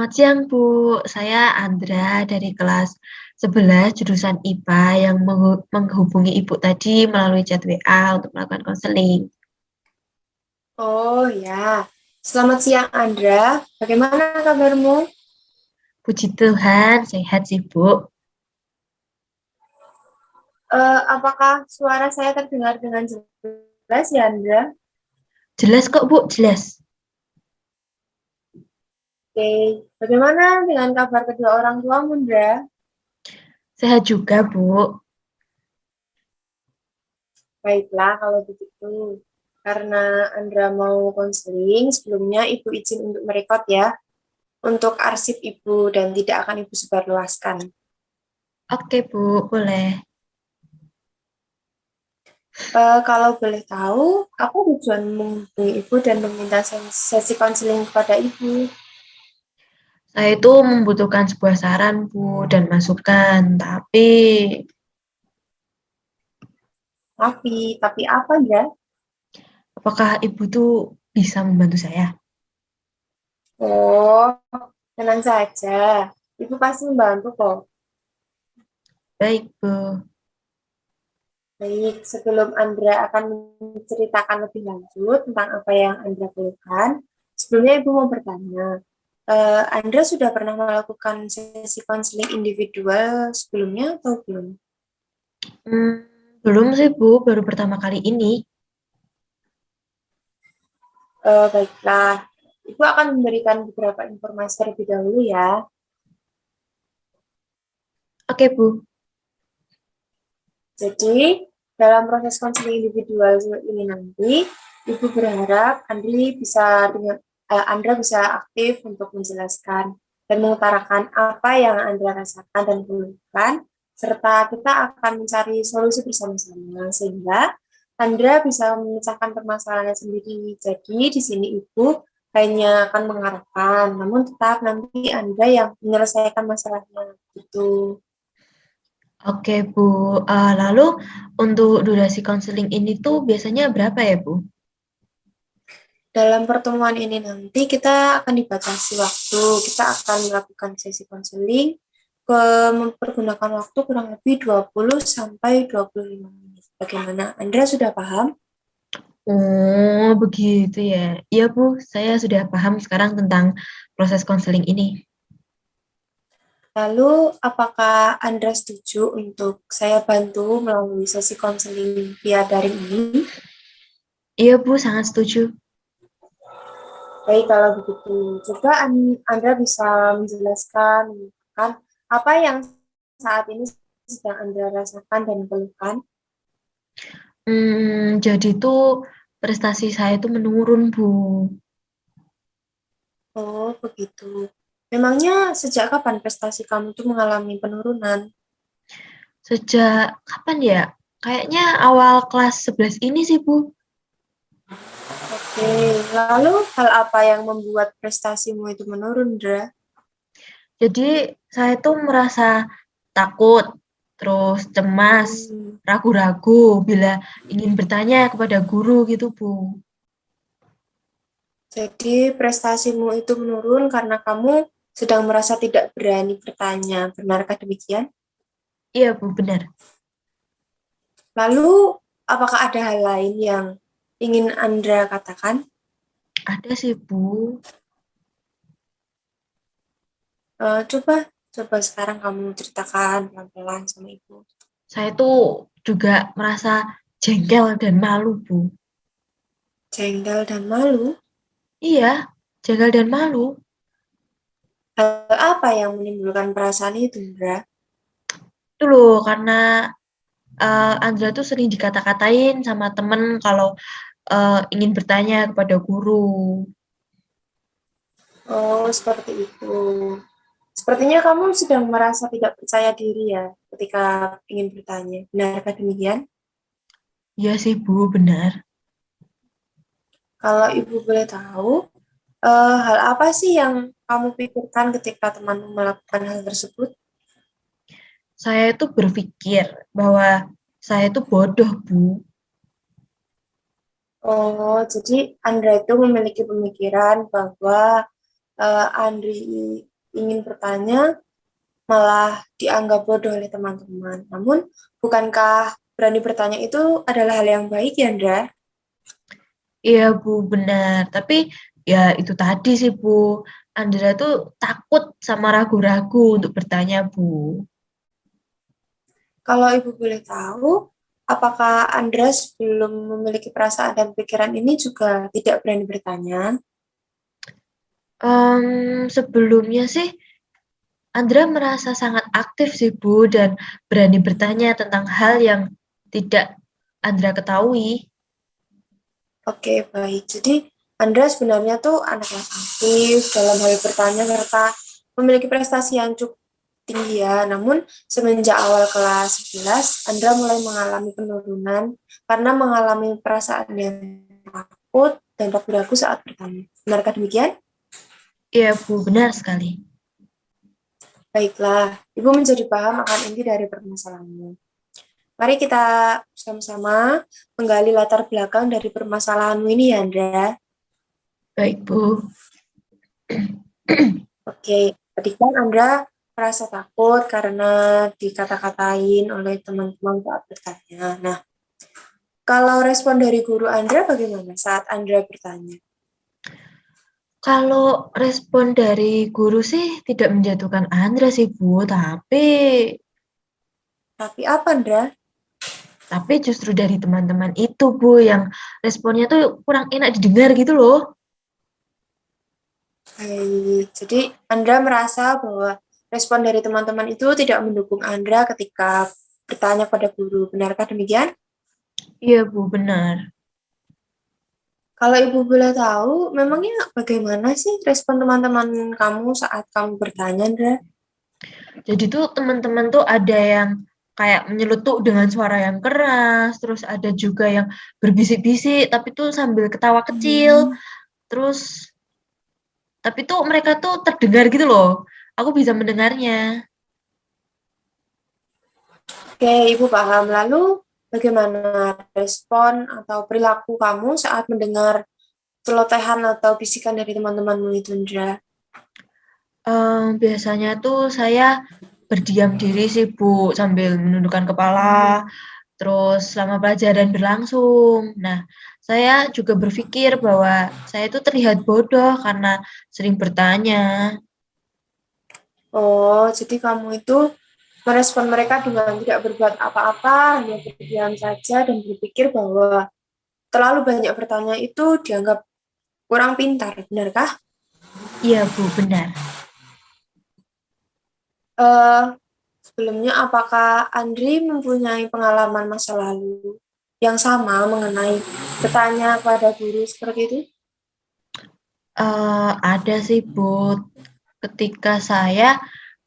Selamat siang, Bu. Saya Andra dari kelas 11 jurusan IPA yang menghubungi Ibu tadi melalui chat WA untuk melakukan konseling. Oh ya, selamat siang Andra. Bagaimana kabarmu? Puji Tuhan, sehat sih, Bu. Apakah suara saya terdengar dengan jelas ya Andra? Jelas kok, Bu, jelas. Oke, bagaimana dengan kabar kedua orang tuamu Andra? Sehat juga, Bu. Baiklah kalau begitu. Karena Andra mau konseling, sebelumnya Ibu izin untuk merekod ya, untuk arsip Ibu dan tidak akan Ibu sebarluaskan. Oke, Bu, boleh. Kalau boleh tahu, apa tujuan menghubungi Ibu dan meminta sesi konseling kepada Ibu? Saya itu membutuhkan sebuah saran, Bu, dan masukan. Tapi apa ya? Apakah Ibu tuh bisa membantu saya? Oh, tenang saja. Ibu pasti membantu kok. Baik, Bu. Baik, sebelum Andra akan menceritakan lebih lanjut tentang apa yang Andra keluhkan, sebelumnya Ibu mau bertanya, Andra sudah pernah melakukan sesi konseling individual sebelumnya atau belum? Hmm, belum sih, Bu. Baru pertama kali ini. Baiklah, Ibu akan memberikan beberapa informasi terlebih dahulu ya. Oke, Bu. Jadi, dalam proses konseling individual ini nanti, Ibu berharap Andra bisa aktif untuk menjelaskan dan mengutarakan apa yang Andra rasakan dan keluhkan, serta kita akan mencari solusi bersama-sama sehingga Andra bisa memecahkan permasalahannya sendiri. Jadi, di sini Ibu hanya akan mengarahkan, namun tetap nanti Andra yang menyelesaikan masalahnya. Gitu. Oke, Bu. Lalu untuk durasi konseling ini tuh biasanya berapa ya, Bu? Dalam pertemuan ini nanti kita akan dibatasi waktu. Kita akan melakukan sesi konseling mempergunakan waktu kurang lebih 20 sampai 25 menit. Bagaimana? Andra sudah paham? Oh, begitu ya. Iya, Bu. Saya sudah paham sekarang tentang proses konseling ini. Lalu, apakah Andra setuju untuk saya bantu melalui sesi konseling via daring ini? Iya, Bu. Sangat setuju. Baik, kalau begitu. Coba Andra bisa menjelaskan kan apa yang saat ini sedang Andra rasakan dan keluhkan. Jadi tuh prestasi saya tuh menurun, Bu. Oh, begitu. Memangnya sejak kapan prestasi kamu tuh mengalami penurunan? Sejak kapan ya? Kayaknya awal kelas 11 ini sih, Bu. Oke, lalu hal apa yang membuat prestasimu itu menurun, Dra? Jadi saya tuh merasa takut, terus cemas, Hmm, ragu-ragu bila ingin bertanya kepada guru gitu, Bu. jadi prestasimu itu menurun karena kamu sedang merasa tidak berani bertanya. Benarkah demikian? Iya, Bu, benar. Lalu, apakah ada hal lain yang ingin Andra katakan? Ada sih, Bu. Coba, coba sekarang kamu ceritakan pelan-pelan sama ibu. Saya tuh juga merasa jengkel dan malu, Bu. Jengkel dan malu. Iya, jengkel dan malu. Hal apa yang menimbulkan perasaan itu, Indra? Itu loh, karena Andra tuh sering dikata-katain sama temen kalau ingin bertanya kepada guru. Oh, seperti itu. Sepertinya kamu sedang merasa tidak percaya diri ya ketika ingin bertanya. Benarkah demikian? Iya sih, Bu, benar. Kalau ibu boleh tahu, hal apa sih yang kamu pikirkan ketika temanmu melakukan hal tersebut? Saya itu berpikir bahwa saya itu bodoh, Bu. Oh, jadi Andra itu memiliki pemikiran bahwa Andri ingin bertanya malah dianggap bodoh oleh teman-teman. Namun, bukankah berani bertanya itu adalah hal yang baik ya, Andra? Iya Bu, benar. Tapi ya itu tadi sih Bu, Andra tuh takut sama ragu-ragu untuk bertanya Bu. Kalau Ibu boleh tahu, apakah Andra sebelum memiliki perasaan dan pikiran ini juga tidak berani bertanya? Sebelumnya sih Andra merasa sangat aktif sih Bu dan berani bertanya tentang hal yang tidak Andra ketahui. Oke, baik. Jadi, Andra sebenarnya tuh anak yang aktif dalam hal bertanya serta memiliki prestasi yang cukup tinggi ya. Namun, semenjak awal kelas 11, Andra mulai mengalami penurunan karena mengalami perasaan yang takut dan ragu-ragu saat bertanya. Benarkah demikian? Iya Bu, benar sekali. Baiklah, Ibu menjadi paham akan inti dari permasalahanmu. Mari kita sama-sama menggali latar belakang dari permasalahanmu ini ya, Andra. Baik Bu. Oke, tadi kan Andra merasa takut karena dikata-katain oleh teman-teman saat bertanya. Nah, kalau respon dari guru Andra bagaimana saat Andra bertanya? Kalau respon dari guru sih tidak menjatuhkan Andra sih Bu, Tapi apa, Andra? tapi justru dari teman-teman itu Bu yang responnya tuh kurang enak didengar gitu loh. Baik, jadi Andra merasa bahwa respon dari teman-teman itu tidak mendukung Andra ketika bertanya pada guru. Benarkah demikian? Iya Bu, benar. Kalau Ibu boleh tahu, memangnya bagaimana sih respon teman-teman kamu saat kamu bertanya, Andra? Jadi tuh teman-teman tuh ada yang kayak menyelutuk dengan suara yang keras, terus ada juga yang berbisik-bisik tapi tuh sambil ketawa kecil. Terus tapi tuh mereka tuh terdengar gitu loh. Aku bisa mendengarnya. Oke, Ibu paham. Lalu, bagaimana respon atau perilaku kamu saat mendengar celotehan atau bisikan dari teman-temanmu itu, Indra? Biasanya tuh saya berdiam diri sih Bu sambil menundukkan kepala. Terus selama pelajaran berlangsung. Nah, saya juga berpikir bahwa saya itu terlihat bodoh karena sering bertanya. Oh, jadi kamu itu merespon mereka dengan tidak berbuat apa-apa, hanya berdiam saja dan berpikir bahwa terlalu banyak bertanya itu dianggap kurang pintar, benarkah? Iya Bu, benar. Eh, Sebelumnya, apakah Andri mempunyai pengalaman masa lalu yang sama mengenai bertanya pada guru seperti itu? Ada sih Bu, ketika saya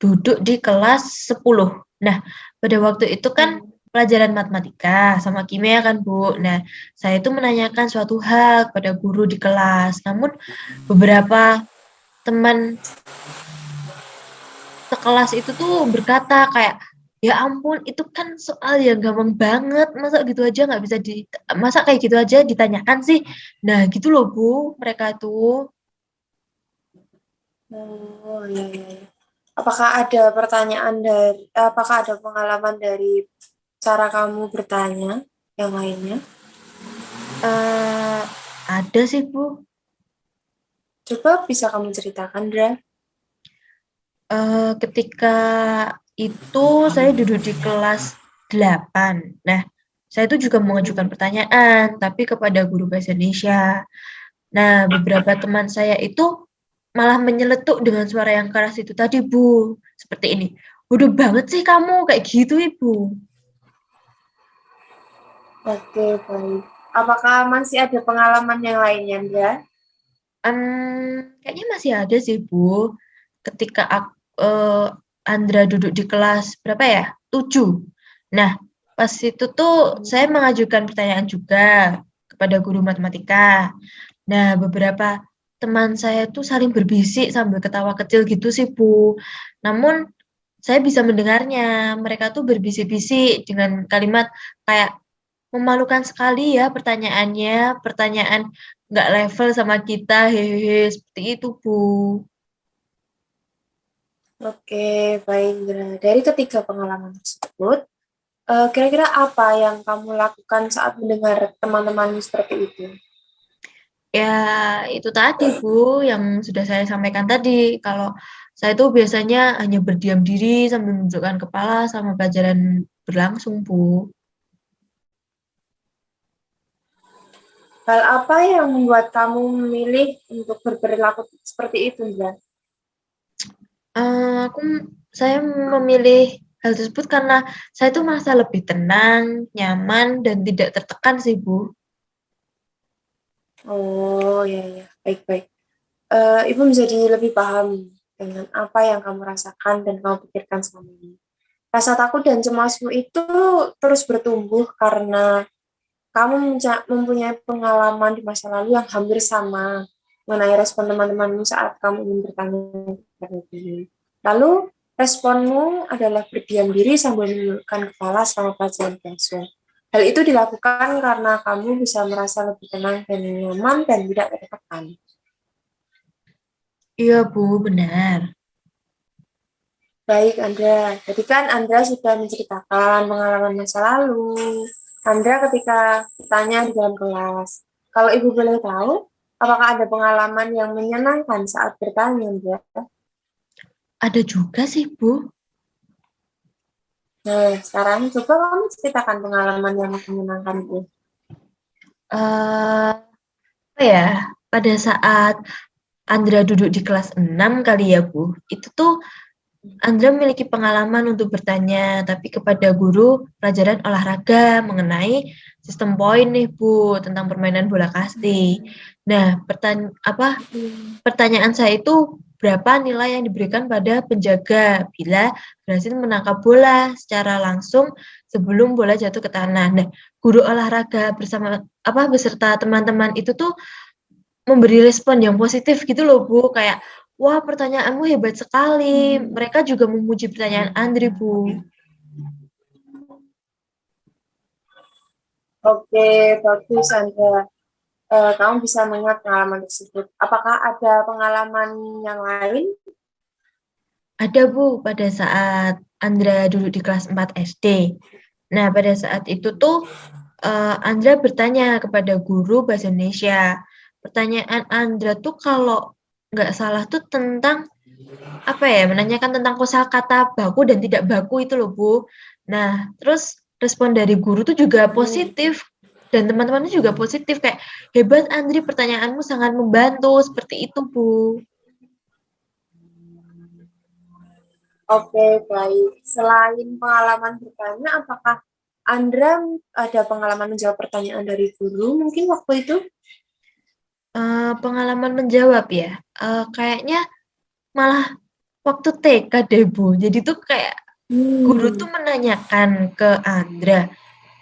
duduk di kelas 10. Nah, pada waktu itu kan Hmm. pelajaran matematika sama kimia kan Bu. Nah, saya itu menanyakan suatu hal kepada guru di kelas. Namun beberapa teman sekelas itu tuh berkata kayak, ya ampun itu kan soal yang gampang banget, masa gitu aja nggak bisa masa kayak gitu aja ditanyakan sih. Nah gitu loh Bu, mereka tuh. Oh, iya, iya, iya. Apakah ada pertanyaan dari, apakah ada pengalaman dari cara kamu bertanya yang lainnya? eh ada sih Bu. Coba bisa kamu ceritakan, Dra. Ketika itu saya duduk di kelas 8. Nah, saya itu juga mengajukan pertanyaan, tapi kepada guru bahasa Indonesia. Nah, beberapa teman saya itu malah menyeletuk dengan suara yang keras itu tadi, Bu. Seperti ini. Bodoh banget sih kamu, kayak gitu, Ibu. Oke, baik. Apakah masih ada pengalaman yang lainnya, Dra? Kayaknya masih ada sih, Bu. Ketika Andra duduk di kelas berapa ya? 7. Nah, pas itu tuh saya mengajukan pertanyaan juga kepada guru matematika. Nah, beberapa teman saya tuh saling berbisik sambil ketawa kecil gitu sih, Bu. Namun saya bisa mendengarnya. Mereka tuh berbisik-bisik dengan kalimat kayak memalukan sekali ya pertanyaannya, pertanyaan nggak level sama kita, hehehe, seperti itu, Bu. Oke, baik Indra. Dari ketiga pengalaman tersebut, kira-kira apa yang kamu lakukan saat mendengar teman-temanmu seperti itu? Ya, itu tadi, Bu, yang sudah saya sampaikan tadi. Kalau saya itu biasanya hanya berdiam diri sambil menundukkan kepala sama pelajaran berlangsung, Bu. Hal apa yang membuat kamu memilih untuk berperilaku seperti itu, Indra? Eh, aku, saya memilih hal tersebut karena saya itu merasa lebih tenang, nyaman, dan tidak tertekan sih, Bu. Oh, ya, ya. Baik-baik. Ibu menjadi lebih paham dengan apa yang kamu rasakan dan kamu pikirkan selama ini. Rasa takut dan cemasmu itu terus bertumbuh karena kamu mempunyai pengalaman di masa lalu yang hampir sama mengenai respon teman-temanmu saat kamu ingin bertanya kepada diri. Lalu, responmu adalah berdiam diri sambil menundukkan kepala selama pelajaran berlangsung. Hal itu dilakukan karena kamu bisa merasa lebih tenang dan nyaman dan tidak tertekan. Iya, Bu, benar. Baik, Andra. Jadi kan Andra sudah menceritakan pengalaman masa lalu. Andra ketika ditanya di dalam kelas. Kalau Ibu boleh tahu, apakah ada pengalaman yang menyenangkan saat bertanya, Andra? Ada juga sih, Bu. Nah, sekarang coba kamu ceritakan pengalaman yang menyenangkan itu. Apa ya, pada saat Andra duduk di kelas 6 kali ya, Bu, itu tuh Andra memiliki pengalaman untuk bertanya, tapi kepada guru pelajaran olahraga mengenai sistem poin nih, Bu, tentang permainan bola kasti. Nah, pertanyaan saya itu berapa nilai yang diberikan pada penjaga bila berhasil menangkap bola secara langsung sebelum bola jatuh ke tanah. Nah, guru olahraga beserta teman-teman itu tuh memberi respon yang positif gitu loh, Bu, kayak, "Wah, pertanyaanmu hebat sekali." Mereka juga memuji pertanyaan Andri, Bu. Oke, bagus, Andra. Kamu bisa mengingat pengalaman tersebut. Apakah ada pengalaman yang lain? Ada, Bu, pada saat Andra duduk di kelas 4 SD. Nah, pada saat itu tuh, Andra bertanya kepada guru bahasa Indonesia. Pertanyaan Andra tuh kalau nggak salah tuh tentang, apa ya, menanyakan tentang kosakata baku dan tidak baku itu loh, Bu. Nah, terus respon dari guru tuh juga Hmm, positif dan teman-temannya juga positif kayak, "Hebat Andri, pertanyaanmu sangat membantu." Seperti itu, Bu. Oke, baik. Selain pengalaman bertanya, apakah Andra ada pengalaman menjawab pertanyaan dari guru mungkin waktu itu? Pengalaman menjawab ya, kayaknya malah waktu TK deh, Bu. Jadi tuh kayak guru tuh Hmm, menanyakan ke Andra,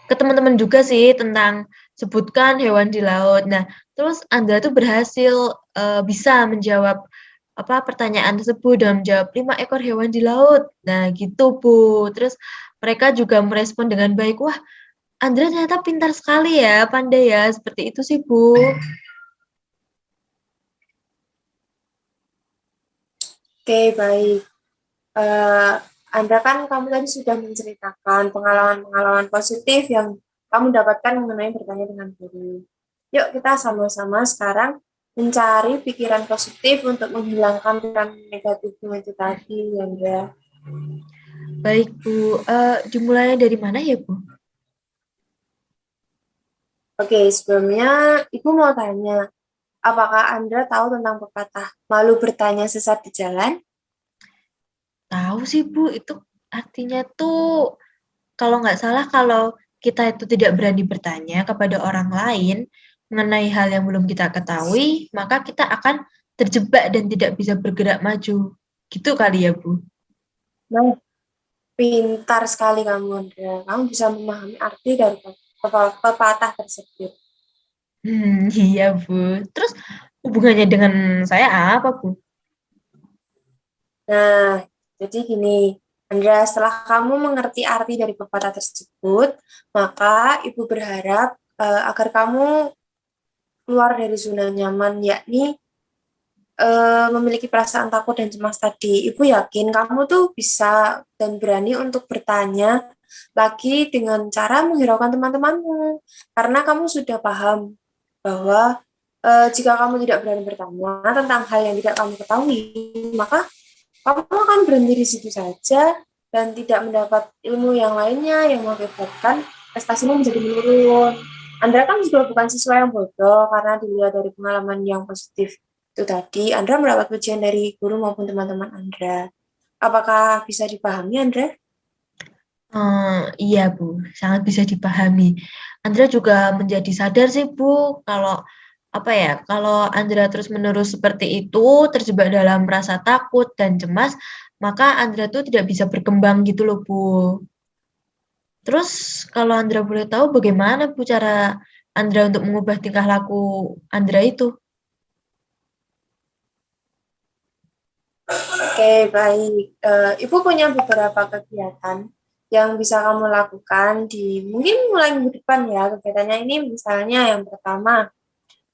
ke teman-teman juga sih tentang sebutkan hewan di laut. Nah, terus Andra tuh berhasil, bisa menjawab, pertanyaan tersebut dan menjawab 5 ekor hewan di laut. Nah, gitu, Bu. Terus mereka juga merespon dengan baik, "Wah, Andra ternyata pintar sekali ya, pandai ya." Seperti itu sih, Bu. oke, baik. Eh, Andra kan kamu tadi sudah menceritakan pengalaman-pengalaman positif yang kamu dapatkan mengenai bertanya dengan guru. Yuk kita sama-sama sekarang mencari pikiran positif untuk menghilangkan pikiran negatifmu itu tadi, Andra. Baik, Bu. Dimulainya dari mana ya, Bu? Oke, sebelumnya Ibu mau tanya, apakah Andra tahu tentang pepatah malu bertanya sesat di jalan? Tahu sih, Bu. Itu artinya tuh kalau nggak salah kalau kita itu tidak berani bertanya kepada orang lain mengenai hal yang belum kita ketahui, maka kita akan terjebak dan tidak bisa bergerak maju. Gitu kali ya, Bu? Nah, pintar sekali kamu, Andra. Kamu bisa memahami arti dari pepatah tersebut. Iya, Bu. Terus hubungannya dengan saya apa, Bu? Nah, jadi gini, Andra, setelah kamu mengerti arti dari pepatah tersebut, maka Ibu berharap agar kamu keluar dari zona nyaman, yakni memiliki perasaan takut dan cemas tadi, Ibu yakin kamu tuh bisa dan berani untuk bertanya lagi dengan cara menghiraukan teman-temanmu. Karena kamu sudah paham bahwa jika kamu tidak berani bertanya tentang hal yang tidak kamu ketahui, maka kamu akan berhenti di situ saja dan tidak mendapat ilmu yang lainnya yang mengakibatkan prestasimu menjadi menurun. Andra kan juga bukan siswa yang bodoh karena dilihat dari pengalaman yang positif itu tadi. Andra mendapat pujian dari guru maupun teman-teman Andra. Apakah bisa dipahami, Andra? Iya Bu, sangat bisa dipahami. Andra juga menjadi sadar sih Bu, kalau apa ya, kalau Andra terus-menerus seperti itu, terjebak dalam rasa takut dan cemas, maka Andra tuh tidak bisa berkembang gitu loh Bu. Terus kalau Andra boleh tahu bagaimana Bu cara Andra untuk mengubah tingkah laku Andra itu? Oke, baik. Ibu punya beberapa kegiatan yang bisa kamu lakukan di mungkin mulai minggu depan ya. Kegiatannya ini misalnya yang pertama,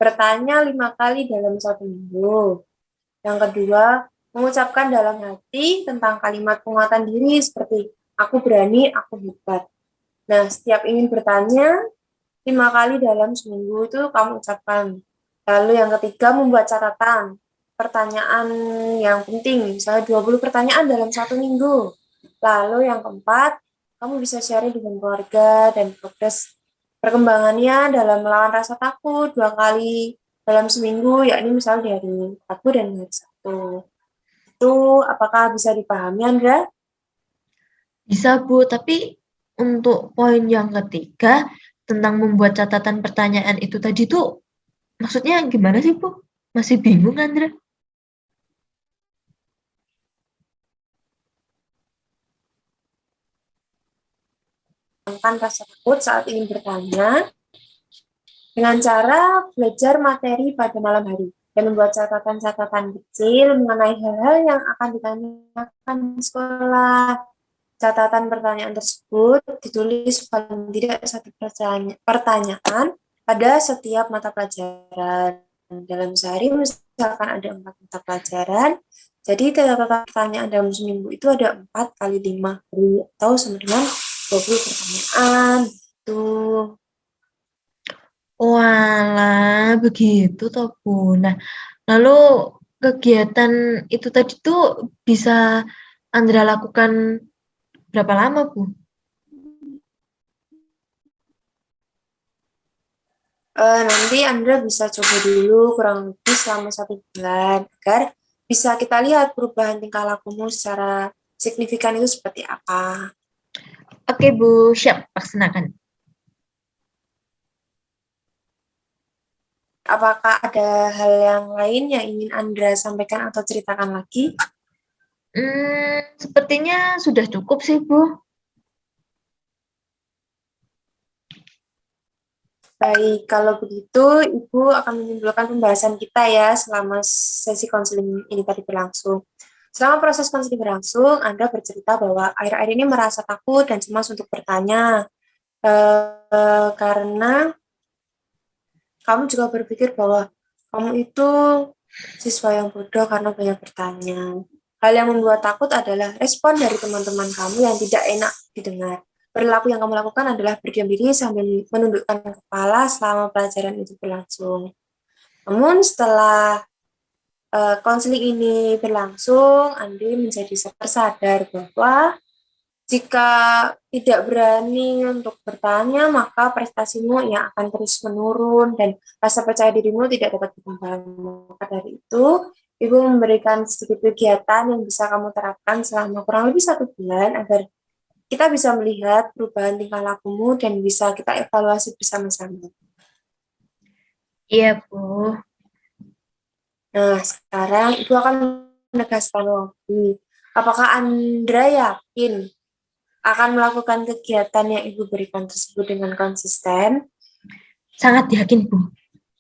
bertanya 5 kali dalam 1 minggu. Yang kedua, mengucapkan dalam hati tentang kalimat penguatan diri seperti aku berani, aku hebat. Nah, setiap ingin bertanya, 5 kali dalam seminggu itu kamu ucapkan. Lalu yang ketiga, membuat catatan pertanyaan yang penting, misalnya 20 pertanyaan dalam 1 minggu. Lalu yang keempat, kamu bisa sharing dengan keluarga dan progres perkembangannya dalam melawan rasa takut 2 kali dalam seminggu, yakni misalnya di hari Rabu dan hari Sabtu. Itu apakah bisa dipahami, Andra? Bisa Bu, tapi untuk poin yang ketiga tentang membuat catatan pertanyaan itu tadi tuh maksudnya gimana sih Bu? Masih bingung Andra? Hilangkan rasa takut saat ingin bertanya dengan cara belajar materi pada malam hari dan membuat catatan-catatan kecil mengenai hal-hal yang akan ditanyakan di sekolah. Catatan pertanyaan tersebut ditulis paling tidak satu pertanyaan pada setiap mata pelajaran. Dalam sehari misalkan ada 4 mata pelajaran, jadi catatan pertanyaan dalam seminggu itu ada 4 kali 5 atau sama dengan 20 pertanyaan. Tuh. Walah, begitu toh Bu. Nah, lalu kegiatan itu tadi tuh bisa Andra lakukan berapa lama Bu? Nanti Anda bisa coba dulu kurang lebih selama 1 bulan agar bisa kita lihat perubahan tingkah lakumu secara signifikan itu seperti apa. Oke Bu, siap, laksanakan. Apakah ada hal yang lain yang ingin Anda sampaikan atau ceritakan lagi? Sepertinya sudah cukup sih Bu. Baik, kalau begitu Ibu akan menyimpulkan pembahasan kita ya selama sesi konseling ini tadi berlangsung. Selama proses konseling berlangsung, Anda bercerita bahwa akhir-akhir ini merasa takut dan cemas untuk bertanya, karena kamu juga berpikir bahwa kamu itu siswa yang bodoh karena banyak bertanya. Hal yang membuat takut adalah respon dari teman-teman kamu yang tidak enak didengar. Perilaku yang kamu lakukan adalah berdiam diri sambil menundukkan kepala selama pelajaran itu berlangsung. Namun setelah konseling ini berlangsung, Andi menjadi sadar bahwa jika tidak berani untuk bertanya, maka prestasimu yang akan terus menurun dan rasa percaya dirimu tidak dapat berkembang. Maka dari itu, Ibu memberikan sedikit kegiatan yang bisa kamu terapkan selama kurang lebih 1 bulan agar kita bisa melihat perubahan tingkah lakumu dan bisa kita evaluasi bersama-sama. Iya Bu. Nah, sekarang Ibu akan menegaskan lagi. Apakah Andra yakin akan melakukan kegiatan yang Ibu berikan tersebut dengan konsisten? Sangat yakin Bu.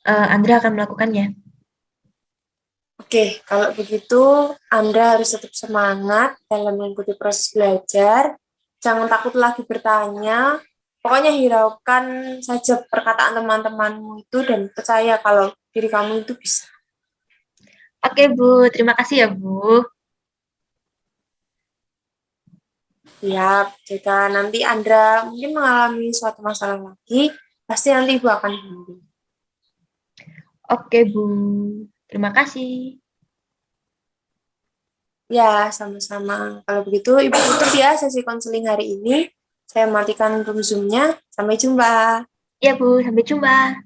Andra akan melakukannya. Oke, kalau begitu Anda harus tetap semangat dalam mengikuti proses belajar. Jangan takut lagi bertanya. Pokoknya hiraukan saja perkataan teman-temanmu itu dan percaya kalau diri kamu itu bisa. Oke, Bu. Terima kasih ya, Bu. Siap, jika nanti Andra mungkin mengalami suatu masalah lagi, pasti nanti Ibu akan bantu. Oke, Bu. Terima kasih. Ya, sama-sama. Kalau begitu, Ibu tutup ya sesi konseling hari ini. Saya matikan room Zoom-nya. Sampai jumpa. Ya, Bu. Sampai jumpa.